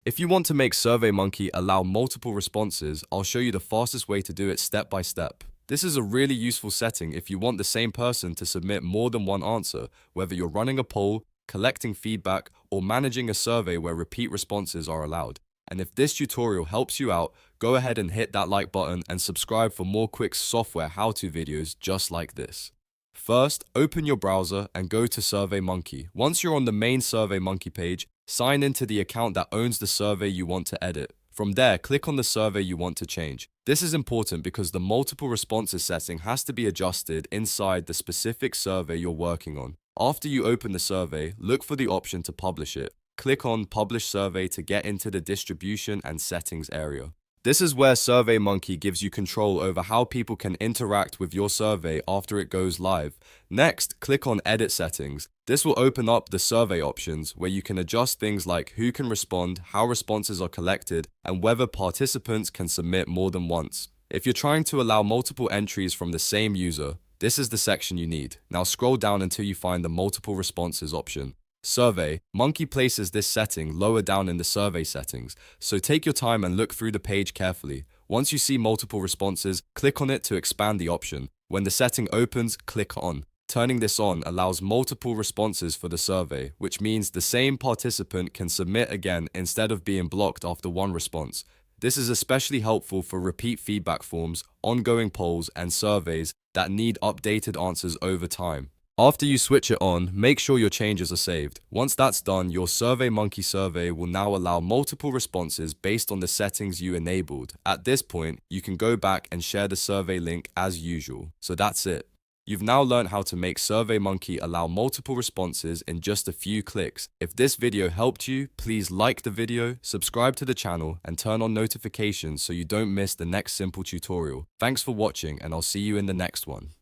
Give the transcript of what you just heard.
If you want to make SurveyMonkey allow multiple responses, I'll show you the fastest way to do it step by step. This is a really useful setting if you want the same person to submit more than one answer, whether you're running a poll, collecting feedback, or managing a survey where repeat responses are allowed. And if this tutorial helps you out, go ahead and hit that like button and subscribe for more quick software how-to videos just like this. First, open your browser and go to SurveyMonkey. Once you're on the main SurveyMonkey page, sign into the account that owns the survey you want to edit. From there, click on the survey you want to change. This is important because the multiple responses setting has to be adjusted inside the specific survey you're working on. After you open the survey, look for the option to publish it. Click on Publish Survey to get into the distribution and settings area. This is where SurveyMonkey gives you control over how people can interact with your survey after it goes live. Next, click on Edit Settings. This will open up the survey options where you can adjust things like who can respond, how responses are collected, and whether participants can submit more than once. If you're trying to allow multiple entries from the same user, this is the section you need. Now scroll down until you find the multiple responses option. SurveyMonkey places this setting lower down in the survey settings, so take your time and look through the page carefully. Once you see multiple responses, click on it to expand the option. When the setting opens, click on. Turning this on allows multiple responses for the survey, which means the same participant can submit again instead of being blocked after one response. This is especially helpful for repeat feedback forms, ongoing polls, and surveys that need updated answers over time. After you switch it on, make sure your changes are saved. Once that's done, your SurveyMonkey survey will now allow multiple responses based on the settings you enabled. At this point, you can go back and share the survey link as usual. So that's it. You've now learned how to make SurveyMonkey allow multiple responses in just a few clicks. If this video helped you, please like the video, subscribe to the channel, and turn on notifications so you don't miss the next simple tutorial. Thanks for watching, and I'll see you in the next one.